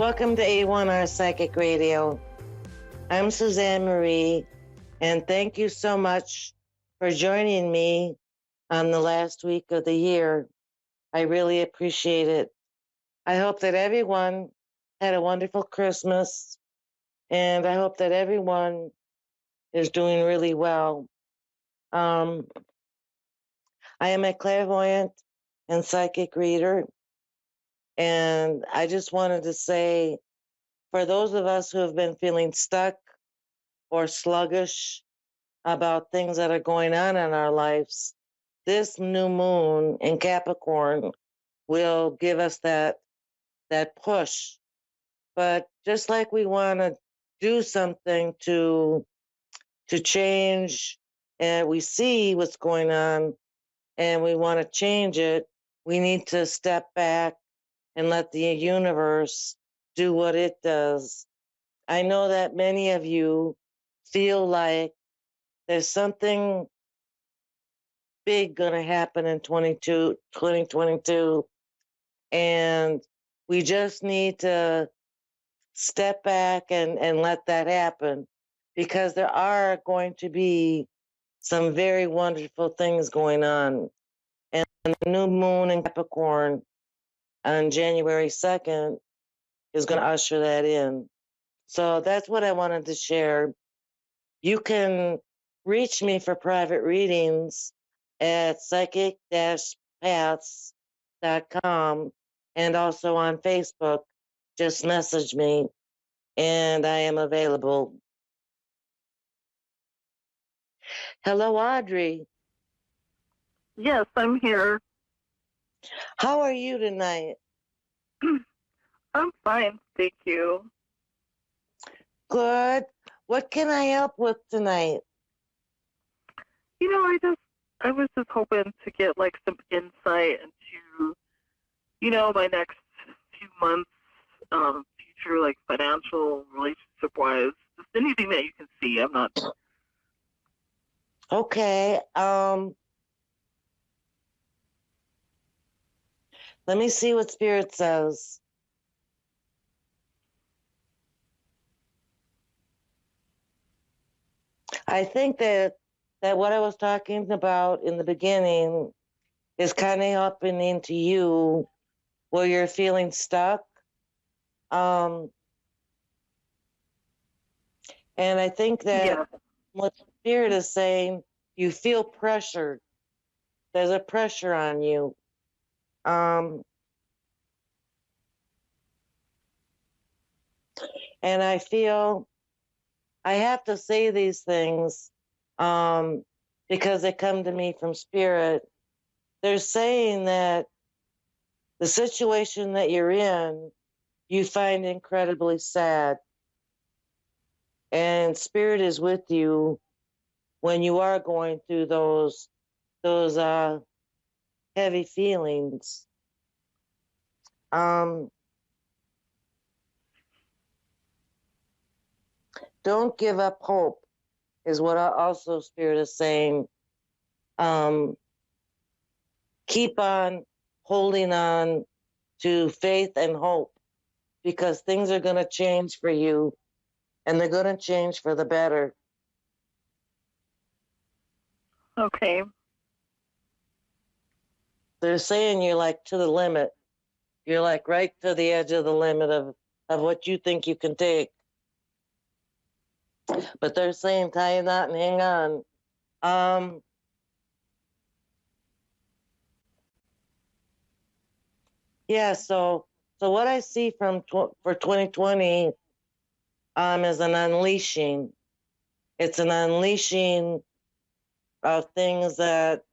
Welcome to A1R Psychic Radio. I'm Susanne Marie, and thank you so much for joining me on the last week of the year. I really appreciate it. I hope that everyone had a wonderful Christmas, and I hope that everyone is doing really well. I am a clairvoyant and psychic reader, and I just wanted to say, for those of us who have been feeling stuck or sluggish about things that are going on in our lives, this new moon in Capricorn will give us that push. But just like we want to do something to change, and we see what's going on and we want to change it, we need to step back and let the universe do what it does. I know that many of you feel like there's something big going to happen in 2022, and we just need to step back and let that happen, because there are going to be some very wonderful things going on. And the new moon in Capricorn on January 2nd is going to usher that in. So that's what I wanted to share. You can reach me for private readings at psychic-paths.com and also on Facebook. Just message me and I am available. Hello, Audrey. Yes, I'm here. How are you tonight? I'm fine, thank you. Good. What can I help with tonight? You know, I was just hoping to get like some insight into, my next few months, future, like financial, relationship wise, just anything that you can see. I'm not. Okay. Let me see what Spirit says. I think that what I was talking about in the beginning is kind of happening to you where you're feeling stuck. And I think that what Spirit is saying, you feel pressured. There's a pressure on you. And I feel I have to say these things because they come to me from Spirit. They're saying that the situation that you're in, you find incredibly sad. And Spirit is with you when you are going through those heavy feelings. Don't give up hope is what also Spirit is saying. Keep on holding on to faith and hope, because things are going to change for you, and they're going to change for the better. Okay. They're saying you're like to the limit. You're like right to the edge of the limit of what you think you can take. But they're saying tie a knot and hang on. Yeah, so what I see for 2020 is an unleashing. It's an unleashing of things that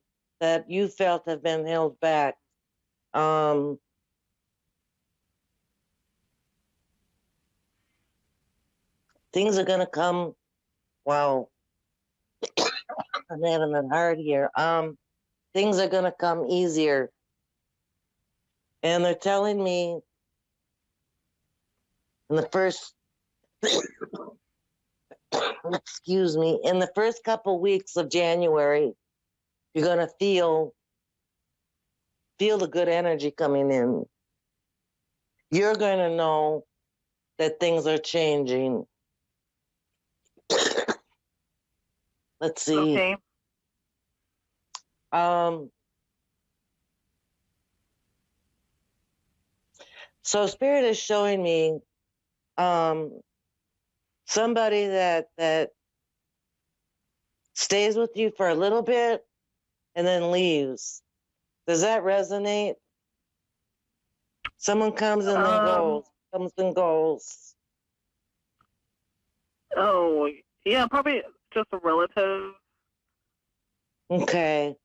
you felt have been held back. Things are going to come. Wow. I'm having it hard here. Things are going to come easier. And they're telling me in the first, excuse me, in the first couple weeks of January, you're going to feel the good energy coming in. You're going to know that things are changing. Let's see. Okay. So Spirit is showing me somebody that stays with you for a little bit and then leaves. Does that resonate? Someone comes and then goes, comes and goes. Oh, yeah, probably just a relative. Okay.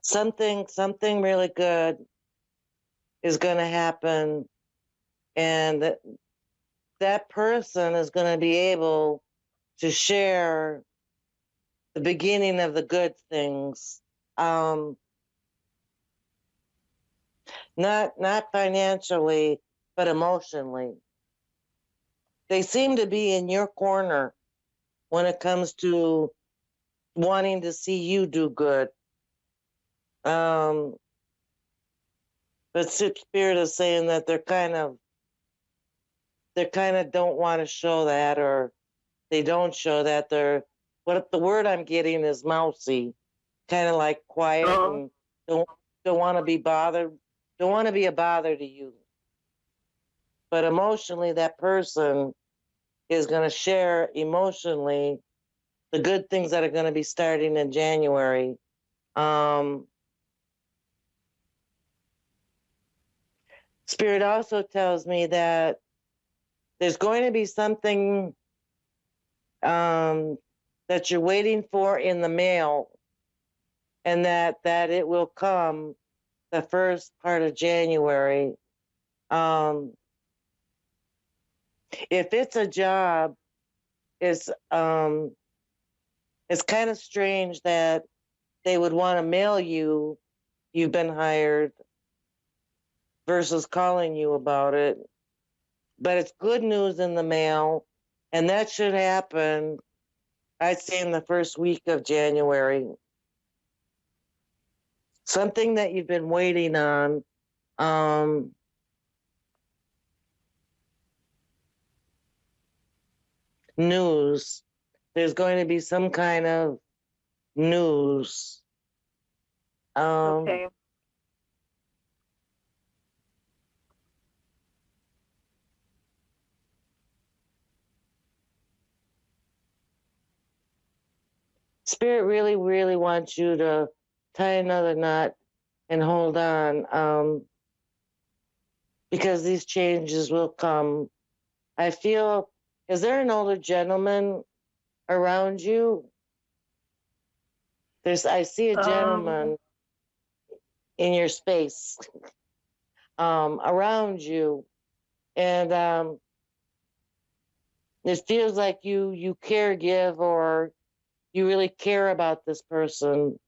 Something really good is going to happen, and that person is going to be able to share the beginning of the good things. Not financially, but emotionally. They seem to be in your corner when it comes to wanting to see you do good. But Spirit is saying that they kind of don't want to show that, or they don't show that. They're, what the word I'm getting is mousy, kind of like quiet and don't want to be bothered, don't want to be a bother to you. But emotionally, that person is going to share emotionally the good things that are going to be starting in January. Spirit also tells me that there's going to be something that you're waiting for in the mail, and that it will come the first part of January. If it's a job, it's kind of strange that they would want to mail you you've been hired versus calling you about it. But it's good news in the mail, and that should happen, I'd say, in the first week of January. Something that you've been waiting on. News. There's going to be some kind of news. Okay. Spirit really, really wants you to tie another knot and hold on, because these changes will come. I feel, is there an older gentleman around you? I see a gentleman in your space, around you, and it feels like you care, give, or you really care about this person.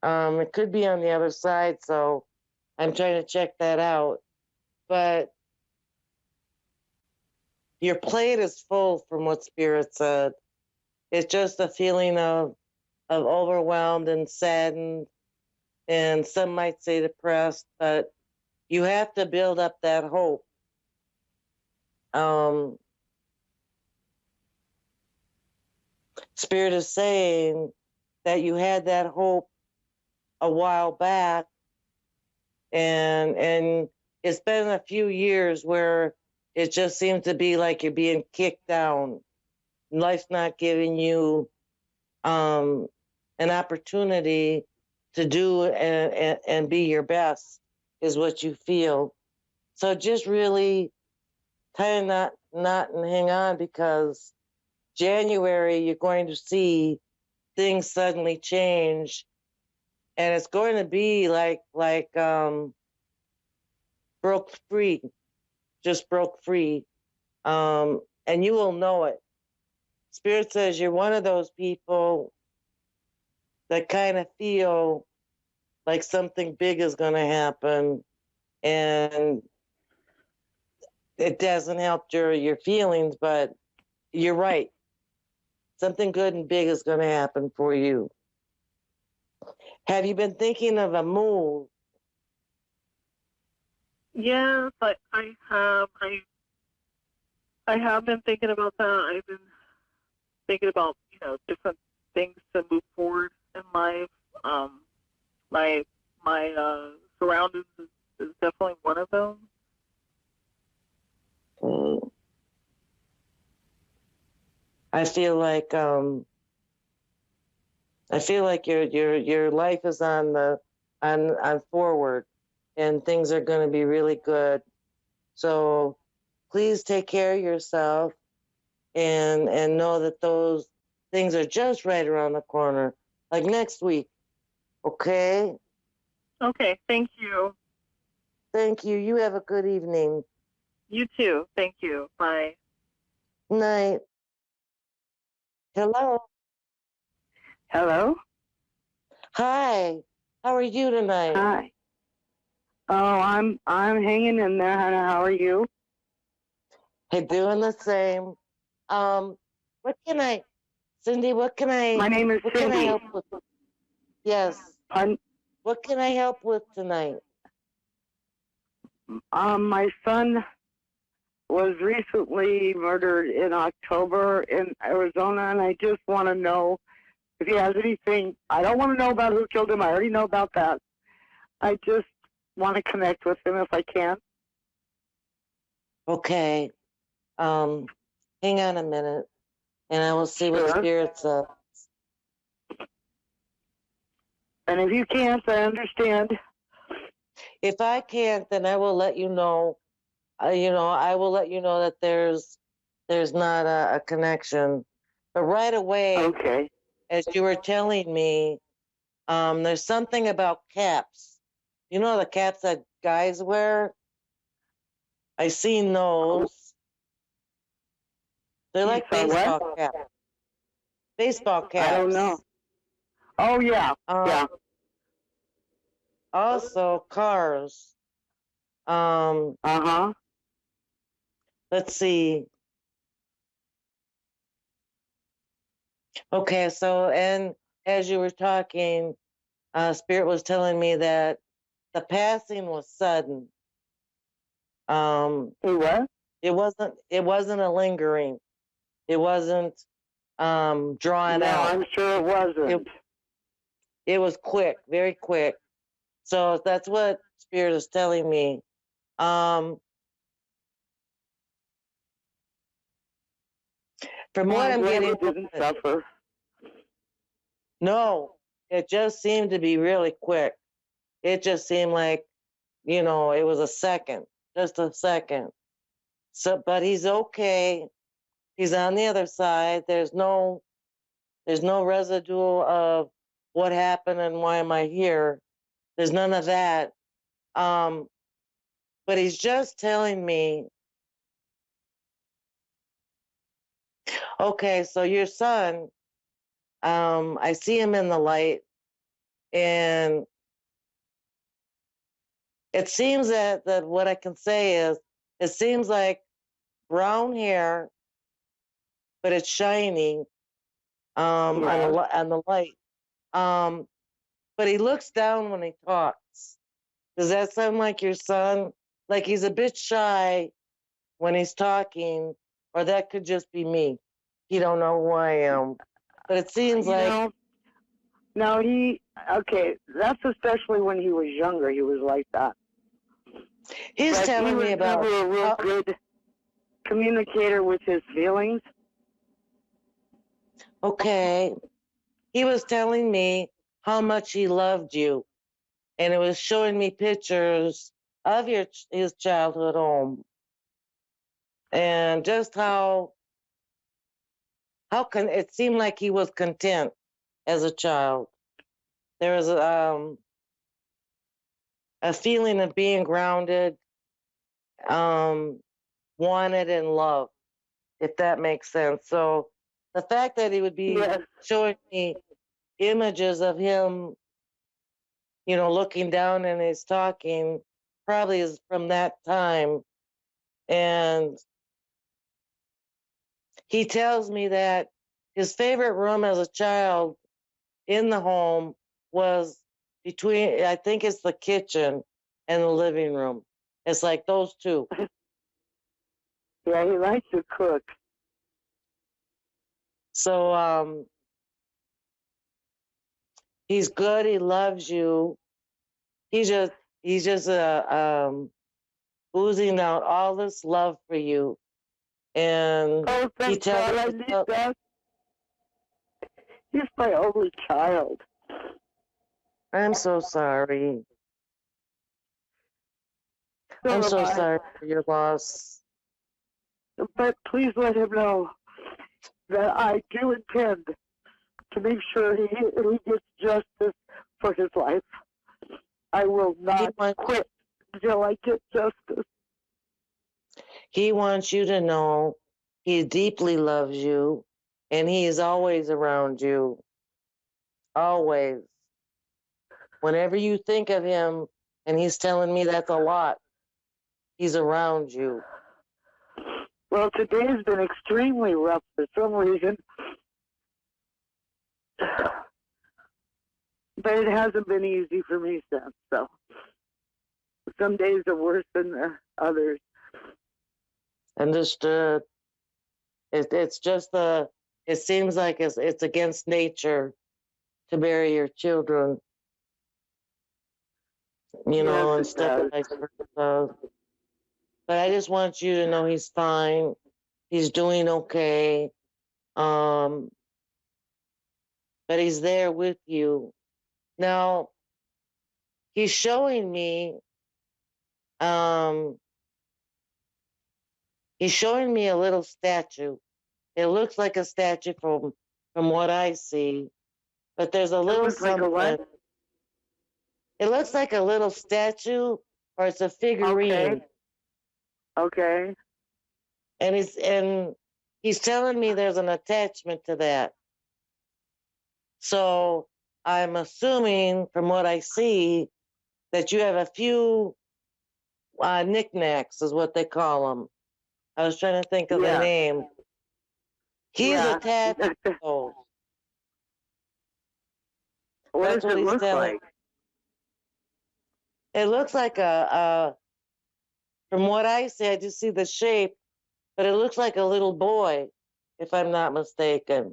It could be on the other side, so I'm trying to check that out. But your plate is full from what Spirit said. It's just a feeling of overwhelmed and saddened, and some might say depressed, but you have to build up that hope. Spirit is saying that you had that hope a while back, and it's been a few years where it just seems to be like you're being kicked down. Life's not giving you an opportunity to do and be your best, is what you feel. So just really tie a knot and hang on, because January you're going to see things suddenly change, and it's going to be like broke free, just broke free, and you will know it. Spirit says you're one of those people that kind of feel like something big is going to happen, and it doesn't help your feelings, but you're right. Something good and big is going to happen for you. Have you been thinking of a move? Yes, I have. I have been thinking about that. I've been thinking about, different things to move forward in life. Um, my my surroundings is definitely one of them. Mm, I feel like your life is on forward, and things are going to be really good. So please take care of yourself, and know that those things are just right around the corner, like next week. Okay. Okay, thank you. Thank you. You have a good evening. You too. Thank you. Bye. Night. Hello. Hello? Hi. How are you tonight? Hi. Oh, I'm hanging in there, Hannah. How are you? Hey, doing the same. Um, what can I, Cindy? My name is What can I Cindy. help with? Yes. I'm, What can I help with tonight? my son was recently murdered in October in Arizona, and I just want to know if he has anything. I don't want to know about who killed him. I already know about that. I just want to connect with him if I can. Okay. Um, hang on a minute, and I will see what Sure. spirits. And if you can't, I understand. If I can't, then I will let you know. I will let you know that there's not a connection. But right away, Okay. as you were telling me, there's something about caps. You know the caps that guys wear? I seen those. They're You like saw what? baseball caps. Baseball I don't know. caps. Oh, yeah. Um, Yeah. also cars. Um, Uh-huh. let's see. Okay, so and as you were talking, Spirit was telling me that the passing was sudden. Um, Hey, what? it wasn't a lingering. It wasn't drawn No, out. I'm sure it It wasn't. it was quick, very quick. So that's what Spirit is telling me. Um, from Well, what I'm I'm glad getting he from didn't it, suffer. no, it just seemed to be really quick. It just seemed like, it was a second, just a second. So, but he's okay. He's on the other side. There's no residue of what happened and why am I here. There's none of that. Um, but he's just telling me, okay, so your son, I see him in the light, and it seems that what I can say is, it seems like brown hair, but it's shining on Yeah. on the light. Um, but he looks down when he talks. Does that sound like your son? Like he's a bit shy when he's talking, or that could just be me. He don't know who I am. But it seems You like know, no, okay, that's especially when he was younger, he was like that. he's But he telling was me about never a real how, good communicator with his feelings. okay, he was telling me how much he loved you, and it was showing me pictures of his childhood home, and just how can it seemed like he was content as a child. There was a feeling of being grounded, um, wanted, and loved, if that makes sense. So the fact that he would be Yes. showing me images of him, looking down and he's talking, probably is from that time. And he tells me that his favorite room as a child in the home was between, I think it's the kitchen and the living room. It's like those two. Yeah, he likes to cook. So he's good. He loves you. He's just oozing out all this love for you, and Oh, he thank tells God I me, need that. He's my only child. I'm so sorry. So I'm am so I. sorry for your loss. But please let him know that I do intend to make sure he gets justice for his life. I will He not wants, quit until I get justice. he wants you to know he deeply loves you, and he is always around you. Always. Whenever you think of him, and he's telling me that's a lot, he's around you. Well, today has been extremely rough for some reason, but it hasn't been easy for me since. So some days are worse than the others. Understood. It's just it seems like it's against nature to bury your children, Yes, and it stuff does. like that. But I just want you to know he's fine. He's doing okay. Um, but he's there with you. Now, he's showing me, um, he's showing me a little statue. It looks like a statue from what I see, but there's a It little looks like a something. what? It looks like a little statue, or it's a figurine. Okay. Okay. And he's telling me there's an attachment to that. So I'm assuming from what I see that you have a few knickknacks, is what they call them. I was trying to think of the Yeah. name. He's Yeah. attached to those. What That's does what it he's look telling. like? It looks like from what I see, I just see the shape, but it looks like a little boy, if I'm not mistaken,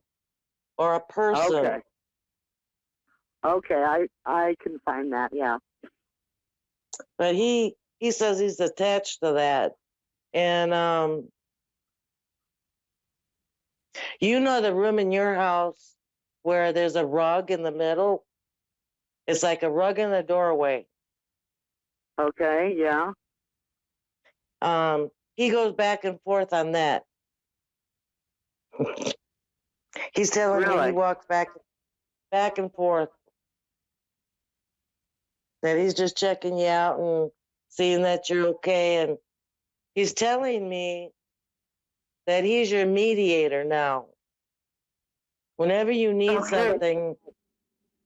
or a person. Okay. Okay, I can find that. Yeah. But he says he's attached to that, and the room in your house where there's a rug in the middle. It's like a rug in the doorway. Okay. Yeah. He goes back and forth on that. He's telling me he Really? walks back and forth. That he's just checking you out and seeing that you're okay. And he's telling me that he's your mediator now. Whenever you need Okay. something,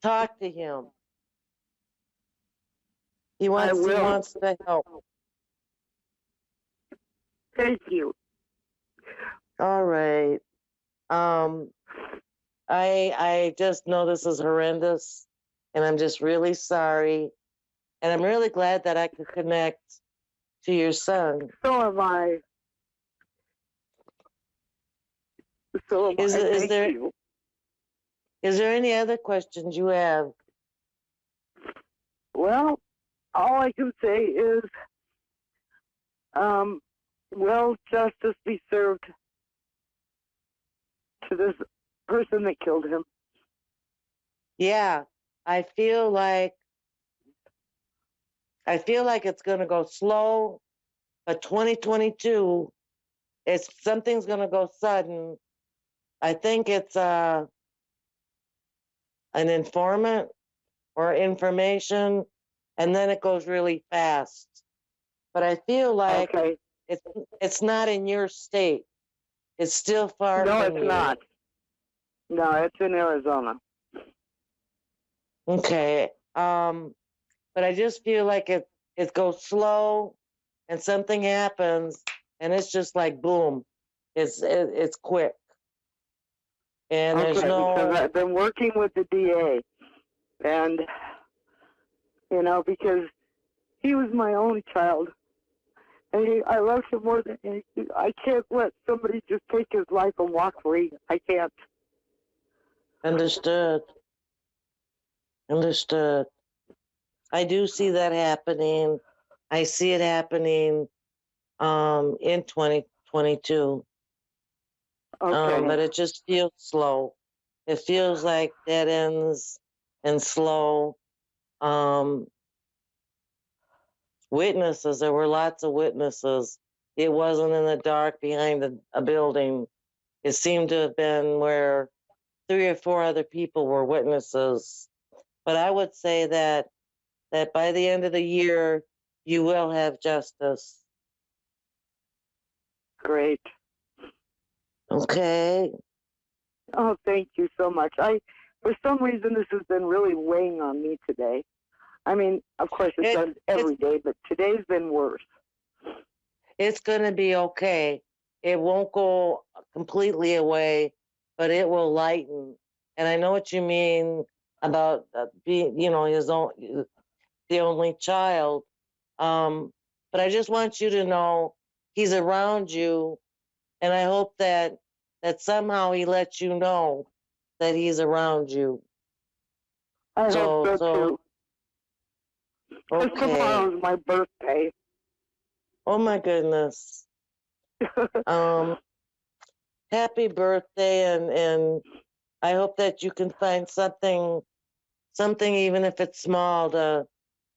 talk to him. He I wants will. to help. Thank you. All right. I just know this is horrendous, and I'm just really sorry. And I'm really glad that I could connect to your son. So am I. So am Is I. is Thank there you. is there any other questions you have? Well, all I can say is, will justice be served to this person that killed him? Yeah, I feel like it's going to go slow, but 2022, something's going to go sudden. I think it's an informant or information, and then it goes really fast. But I feel like Okay. it's not in your state. It's still far No, from it's you. not. No, it's in Arizona. Okay. But I just feel like it goes slow, and something happens, and it's just like boom. It's quick, and Okay, there's because no. I've been working with the DA, And, because he was my only child. And I love him more than anything. I can't let somebody just take his life and walk free. I can't. Understood. Understood. I do see that happening. I see it happening in 2022. Okay. But it just feels slow. It feels like dead ends and slow. Um, Witnesses, there were lots of witnesses. It wasn't in the dark behind a building. It seemed to have been where 3 or 4 other people were witnesses. But I would say that by the end of the year, you will have justice. Great. Okay. Oh, thank you so much. For some reason, this has been really weighing on me today. I mean, of course, it does every day, but today's been worse. It's going to be okay. It won't go completely away, but it will lighten. And I know what you mean about being, the only child. But I just want you to know he's around you, and I hope that somehow he lets you know that he's around you. I hope so too. Okay. Tomorrow's my birthday. Oh my goodness. Happy birthday, and I hope that you can find something even if it's small to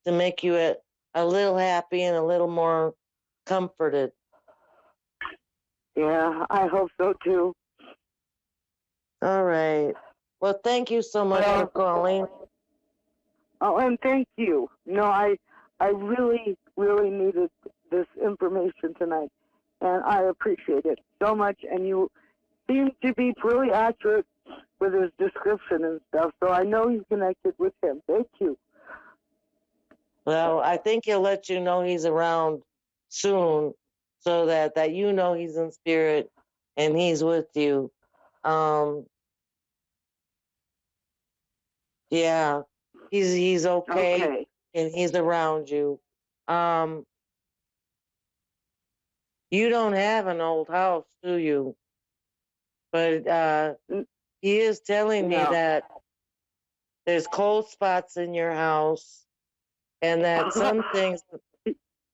make you a little happy and a little more comforted. Yeah, I hope so too. All right. Well, thank you so much for calling. Oh, and thank you. I really, really needed this information tonight, and I appreciate it so much. And you seem to be pretty accurate with his description and stuff, so I know you connected with him. Thank you. Well, I think he'll let you know he's around soon, so that he's in spirit and he's with you. Yeah, he's okay, and he's around you. You don't have an old house, do you? But he is telling me that there's cold spots in your house, and that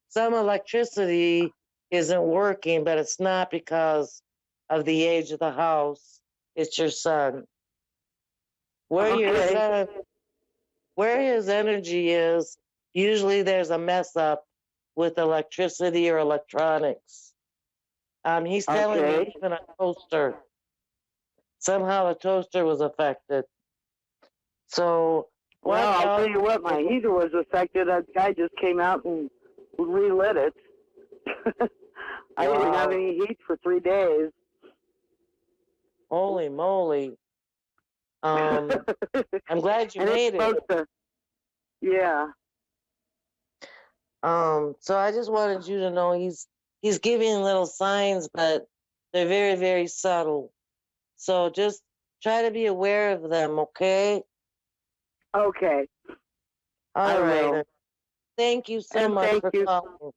some electricity isn't working, but it's not because of the age of the house. It's your son. Where his energy is, usually there's a mess up with electricity or electronics. He's telling me even a toaster. Somehow the toaster was affected. So, I'll tell you what, my heater was affected. A guy just came out and relit it. I didn't have any heat for 3 days. Holy moly. I'm glad you made it. Yeah. So I just wanted you to know he's giving little signs, but they're very, very subtle. So just try to be aware of them, okay? Okay. All right. Thank you so much for calling.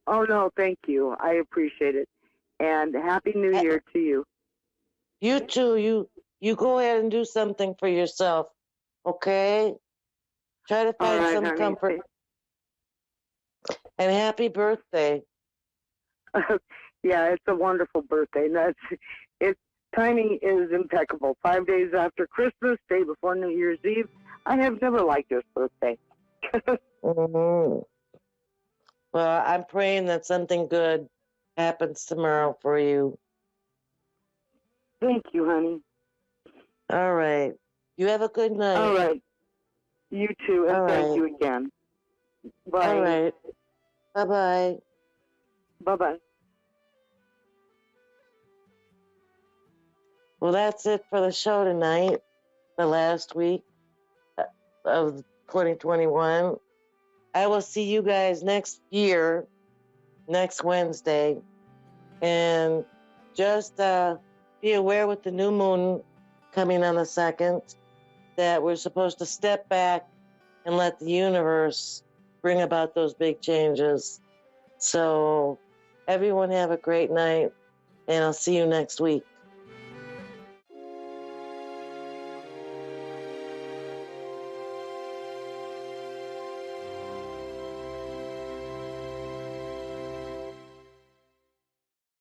Oh, no, thank you. I appreciate it. And Happy New Year to you. You too. You go ahead and do something for yourself, okay? Try to find some comfort. And happy birthday. Yeah, it's a wonderful birthday. Timing is impeccable. 5 days after Christmas, day before New Year's Eve. I have never liked this birthday. Mm-hmm. Well, I'm praying that something good happens tomorrow for you. Thank you, honey. All right. You have a good night. All right. You too, and thank you again. Bye. All right. Bye-bye. Bye-bye. Well, that's it for the show tonight, the last week of 2021. I will see you guys next year, next Wednesday. And just be aware with the new moon coming on the 2nd. that we're supposed to step back and let the universe bring about those big changes. So everyone have a great night, and I'll see you next week.